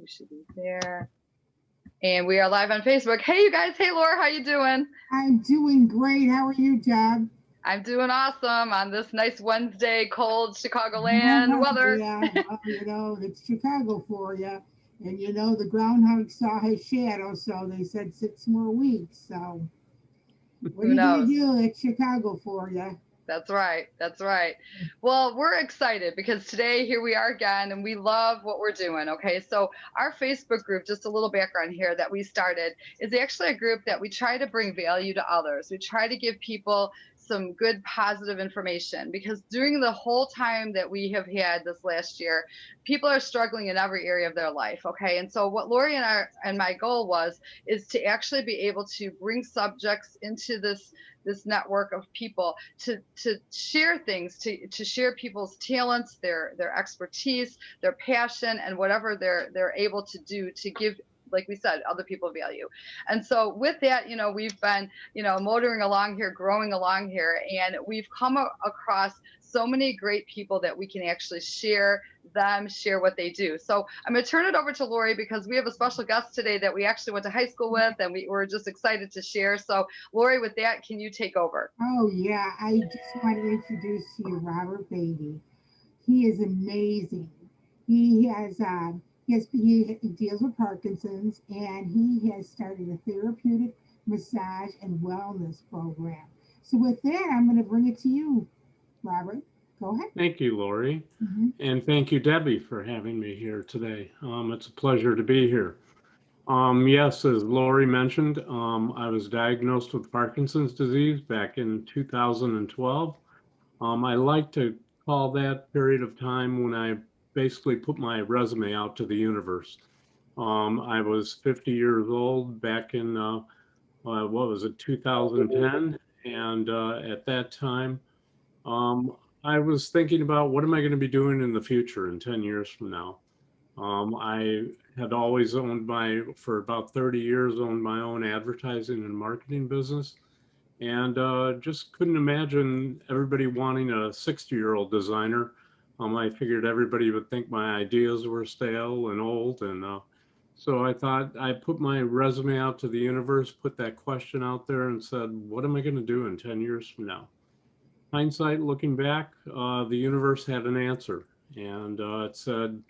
we should be there. And we are live on Facebook. Hey, you guys. Hey, Laura, how you doing? I'm doing great. How are you, Deb? I'm doing awesome on this nice Wednesday, cold Chicagoland weather. Yeah, well, it's Chicago for you. And the groundhog saw his shadow, so they said 6 more weeks. So what are Who you going to knows? do? It's Chicago for you. That's right. That's right. Well, we're excited because today here we are again and we love what we're doing. Okay. So our Facebook group, just a little background here that we started, is actually a group that we try to bring value to others. We try to give people some good positive information because during the whole time that we have had this last year, people are struggling in every area of their life. Okay. And so what Lori and my goal is to actually be able to bring subjects into this network of people to share things, to share people's talents, their expertise, their passion, and whatever they're able to do to give, like we said, other people value. And so with that, we've been, motoring along here, growing along here, and we've come across so many great people that we can actually share what they do. So I'm going to turn it over to Lori because we have a special guest today that we actually went to high school with, and we're just excited to share. So Lori, with that, can you take over? Oh, yeah. I just want to introduce to you Robert Battie. He is amazing. He deals with Parkinson's, and he has started a therapeutic massage and wellness program. So with that, I'm going to bring it to you, Robert. Go ahead. Thank you, Lori. Mhm. And thank you, Debbie, for having me here today. It's a pleasure to be here. Yes, as Lori mentioned, I was diagnosed with Parkinson's disease back in 2012. I like to call that period of time when I basically put my resume out to the universe. I was 50 years old back in, what was it, 2010. And at that time, I was thinking about what am I going to be doing in the future in 10 years from now. I had always for about 30 years, owned my own advertising and marketing business, and just couldn't imagine everybody wanting a 60-year-old designer. I figured everybody would think my ideas were stale and old, and so I thought I put my resume out to the universe, put that question out there, and said, what am I going to do in 10 years from now? Hindsight, looking back, the universe had an answer, and it said,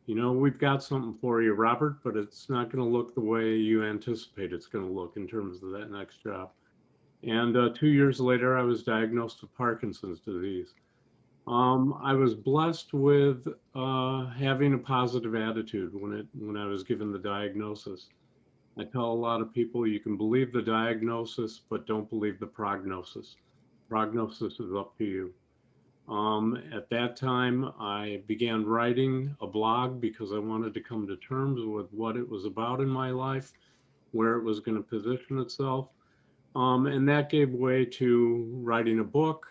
we've got something for you, Robert, but it's not going to look the way you anticipate it's going to look in terms of that next job. And 2 years later, I was diagnosed with Parkinson's disease. I was blessed with having a positive attitude when I was given the diagnosis. I tell a lot of people you can believe the diagnosis, but don't believe the prognosis. Prognosis is up to you. At that time, I began writing a blog because I wanted to come to terms with what it was about in my life, where it was going to position itself. And that gave way to writing a book.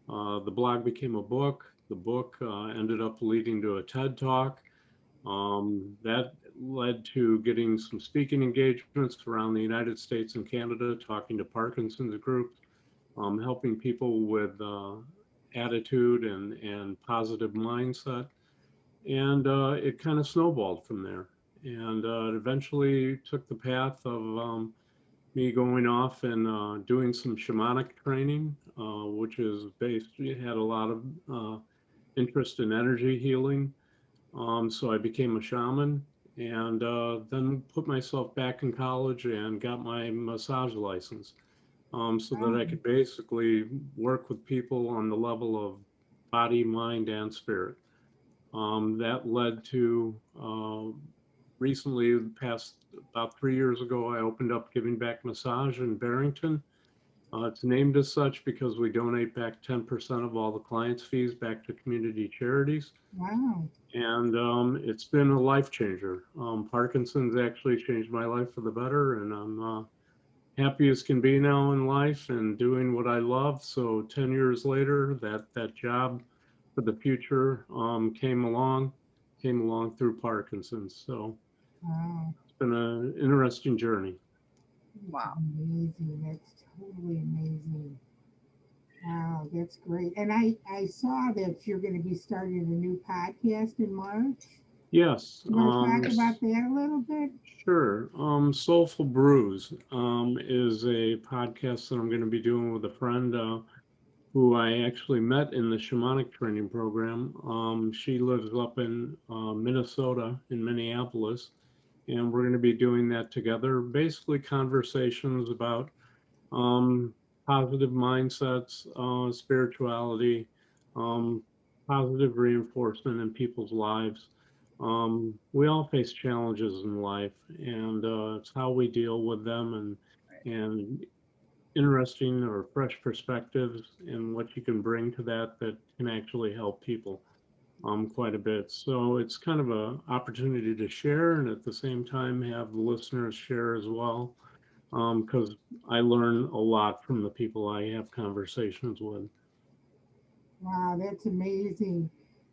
The blog became a book. The book ended up leading to a TED Talk. That led to getting some speaking engagements around the United States and Canada, talking to Parkinson's groups, helping people with attitude and positive mindset. And it kind of snowballed from there. And it eventually took the path of me going off and doing some shamanic training, which is had a lot of interest in energy healing. So I became a shaman and then put myself back in college and got my massage license so that I could basically work with people on the level of body, mind, and spirit. That led to recently, past about 3 years ago, I opened up Giving Back Massage in Barrington. It's named as such because we donate back 10% of all the clients' fees back to community charities. Wow. And it's been a life changer. Parkinson's actually changed my life for the better, and I'm happy as can be now in life and doing what I love. So 10 years later, that job for the future came along through Parkinson's. So Wow. it's been an interesting journey. That's Wow. amazing. That's totally amazing. Wow, that's great. And I saw that you're going to be starting a new podcast in March. Yes. You want to talk about that a little bit? Sure. Soulful Brews is a podcast that I'm going to be doing with a friend who I actually met in the shamanic training program. She lives up in Minnesota, in Minneapolis, and we're going to be doing that together. Basically, conversations about um, positive mindsets, spirituality, um, positive reinforcement in people's lives. We all face challenges in life, and it's how we deal with them, and interesting or fresh perspectives and what you can bring to that can actually help people quite a bit. So it's kind of a opportunity to share and at the same time have the listeners share as well, because I learn a lot from the people I have conversations with. Wow, that's amazing.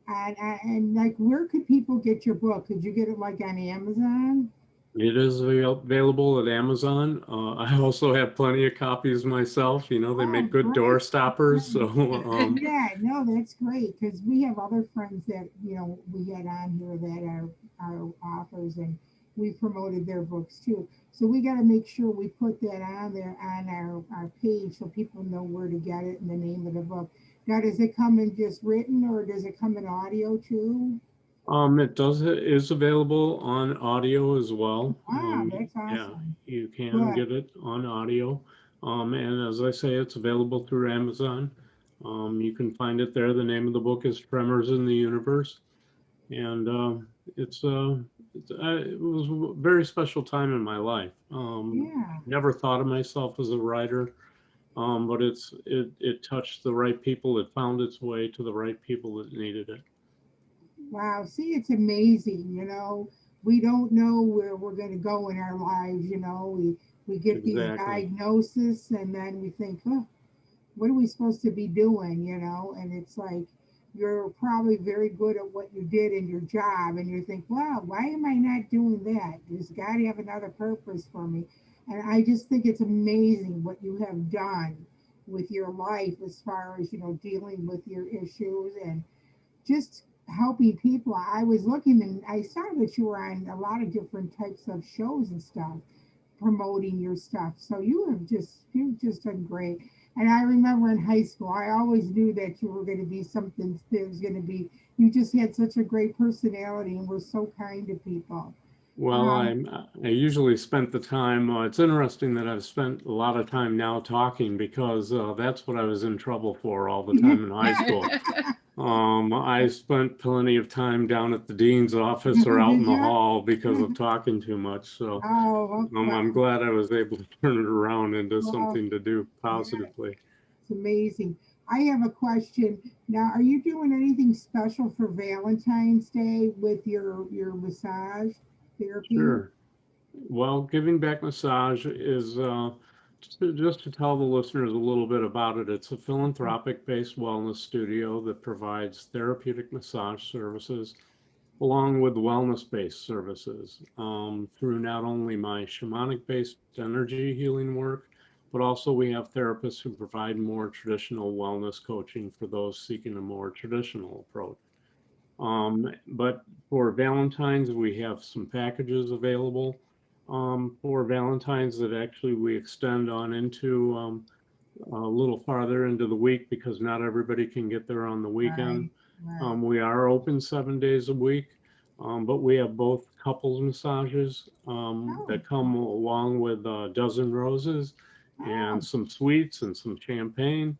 And like, where could people get your book? Could you get it like on Amazon? It is available at Amazon. I also have plenty of copies myself. You know, they Oh, make good door great. stoppers. So, Yeah, no, that's great because we have other friends that we had on here that are authors, and we promoted their books too. So we got to make sure we put that on there on our page so people know where to get it and the name of the book. Now, does it come in just written or does it come in audio too? it is available on audio as well. Wow, that's Yeah, awesome. you can Good. get it on audio. And as I say, it's available through Amazon. You can find it there. The name of the book is Tremors in the Universe. And it's, it was a very special time in my life. Yeah. Never thought of myself as a writer, but it touched the right people. It found its way to the right people that needed it. Wow, see, it's amazing, We don't know where we're going to go in our lives, We get these Exactly. diagnoses and then we think, oh, what are we supposed to be doing, And it's like you're probably very good at what you did in your job, and you think, wow, why am I not doing that? Does God have another purpose for me? And I just think it's amazing what you have done with your life as far as, dealing with your issues and just helping people. I was looking and I saw that you were on a lot of different types of shows and stuff promoting your stuff. So you've just done great. And I remember in high school, I always knew that you were going to be something. There was going to be. You just had such a great personality and were so kind to people. Well, Um, I usually spent the time. It's interesting that I've spent a lot of time now talking because that's what I was in trouble for all the time in high school. I spent plenty of time down at the dean's office or out in did the you? hall because of talking too much. So Oh, I'm well, glad I was able to turn it around into well, something to do yeah, positively. it's amazing. I have a question. Now, are you doing anything special for Valentine's Day with your massage therapy? Sure. Well, Giving Back Massage is just to tell the listeners a little bit about it. It's a philanthropic-based wellness studio that provides therapeutic massage services along with wellness-based services through not only my shamanic-based energy healing work, but also we have therapists who provide more traditional wellness coaching for those seeking a more traditional approach. But for Valentine's, we have some packages available for Valentine's that actually we extend on into a little farther into the week because not everybody can get there on the weekend. Right, right. We are open 7 days a week, but we have both couples massages Oh, that come along with a dozen roses and oh, some sweets and some champagne.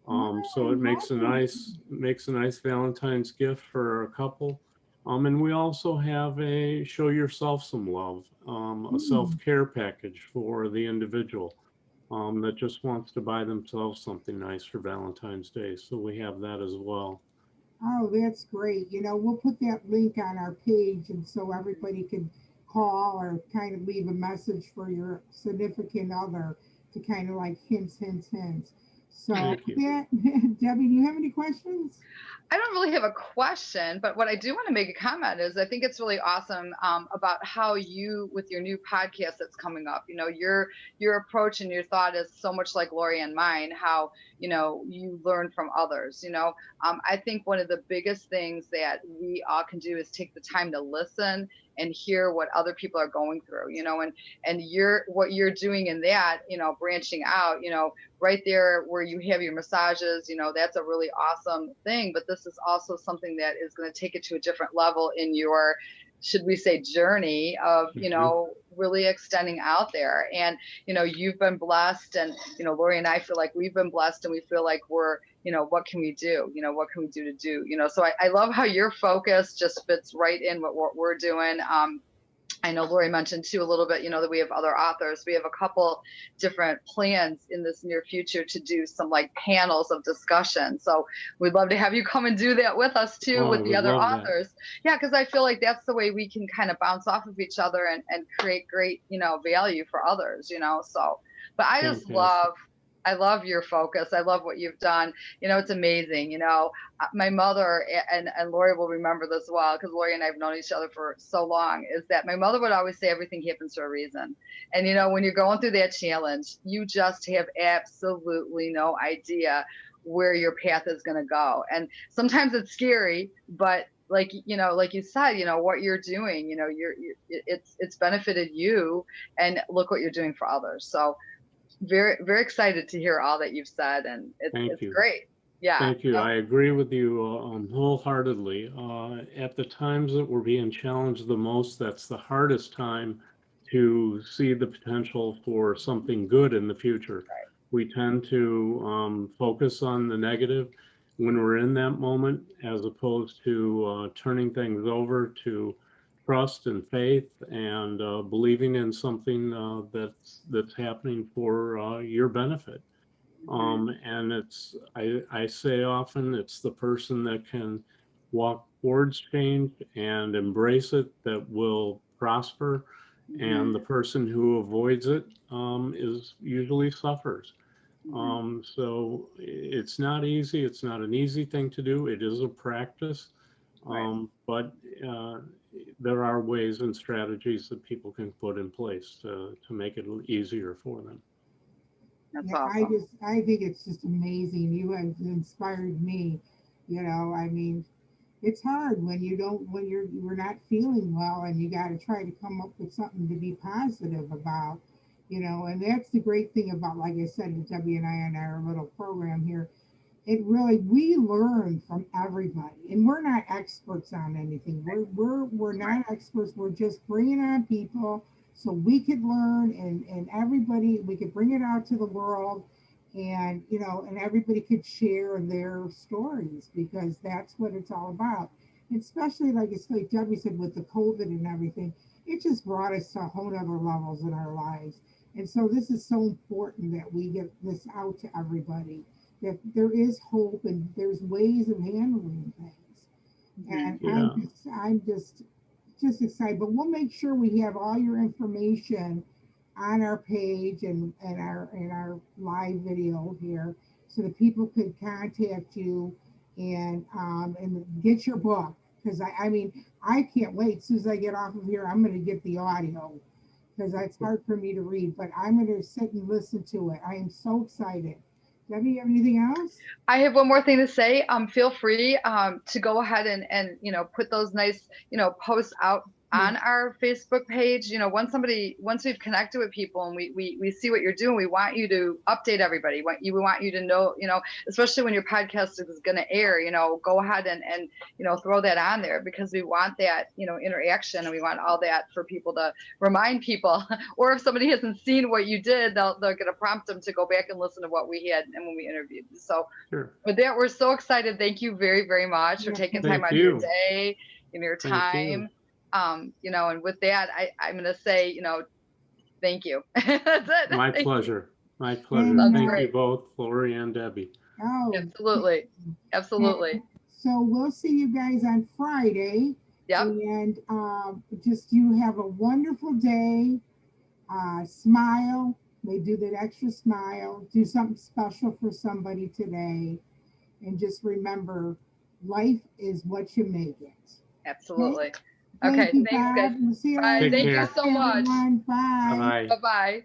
oh, So I it love it. makes a nice Valentine's gift for a couple. And we also have a show yourself some love, a Mm. self-care package for the individual that just wants to buy themselves something nice for Valentine's Day. So we have that as well. Oh, that's great. We'll put that link on our page and so everybody can call or kind of leave a message for your significant other to kind of like hints, hints, hints. So Thank you. yeah, Debbie, do you have any questions? I don't really have a question, but what I do want to make a comment is I think it's really awesome about how you, with your new podcast that's coming up, your approach and your thought is so much like Lori and mine, how, you learn from others, I think one of the biggest things that we all can do is take the time to listen and hear what other people are going through, and what you're doing in that, branching out, right there where you have your massages, that's a really awesome thing. But this is also something that is going to take it to a different level in your, should we say, journey of, really extending out there. And, you've been blessed, and, Lori and I feel like we've been blessed, and we feel like we're, what can we do? What can we do to do? So I love how your focus just fits right in with what we're doing. I know Lori mentioned too a little bit, that we have other authors. We have a couple different plans in this near future to do some like panels of discussion. So we'd love to have you come and do that with us too, Oh, I with the would other love that. authors. Yeah, because I feel like that's the way we can kind of bounce off of each other and create great, value for others, So, but I just Fantastic. I love your focus. I love what you've done. It's amazing. My mother, and Lori will remember this well, because Lori and I have known each other for so long, is that my mother would always say everything happens for a reason. And, when you're going through that challenge, you just have absolutely no idea where your path is going to go. And sometimes it's scary, but like you said, what you're doing, it's benefited you, and look what you're doing for others. So very, very excited to hear all that you've said, and Thank it's you. great. Yeah. Thank you. I agree with you wholeheartedly. At the times that we're being challenged the most, that's the hardest time to see the potential for something good in the future. We tend to focus on the negative when we're in that moment, as opposed to turning things over to trust and faith and believing in something that's happening for your benefit. And I say often, it's the person that can walk towards change and embrace it that will prosper, and the person who avoids it is usually suffers. So it's not easy. It's not an easy thing to do. It is a practice, but there are ways and strategies that people can put in place to make it easier for them. That's Yeah, awesome. I think it's just amazing. You have inspired me. I mean, it's hard when you're not feeling well, and you got to try to come up with something to be positive about. And that's the great thing about, like I said, to Debbie and I on our little program here. It really, we learn from everybody, and we're not experts on anything. We're not experts. We're just bringing on people so we could learn, and everybody, we could bring it out to the world, and and everybody could share their stories, because that's what it's all about. Especially, like Debbie said, with the COVID and everything, it just brought us to whole other levels in our lives. And so this is so important that we get this out to everybody, that there is hope and there's ways of handling things. And Yeah. I'm just excited. But we'll make sure we have all your information on our page, and our live video here, so that people could contact you and get your book. Because I mean, I can't wait. As soon as I get off of here, I'm going to get the audio, because it's hard for me to read, but I'm going to sit and listen to it. I am so excited. Debbie, you have anything else? I have one more thing to say. Feel free to go ahead and put those nice posts out on our Facebook page. Once we've connected with people and we see what you're doing, we want you to update everybody. We want you to know, especially when your podcast is going to air, go ahead and throw that on there, because we want that interaction, and we want all that for people to remind people. Or if somebody hasn't seen what you did, they're going to prompt them to go back and listen to what we had and when we interviewed. So Sure. with that, we're so excited. Thank you very, very much for taking time Thank out of your you. day and your Thank you. time. And with that, I'm going to say, thank you. That's it. My Thank you. pleasure. My pleasure. And, Thank you great. both, Lori and Debbie. Oh, Absolutely. Absolutely. so we'll see you guys on Friday. Yep. And just you have a wonderful day. Smile, May do that extra smile, do something special for somebody today. And just remember, life is what you make it. Absolutely. Thank Okay, you, thanks, Bob. guys. We'll see you Bye. later. Take Thank you care. so much. Everyone. Bye. Bye-bye. Bye-bye.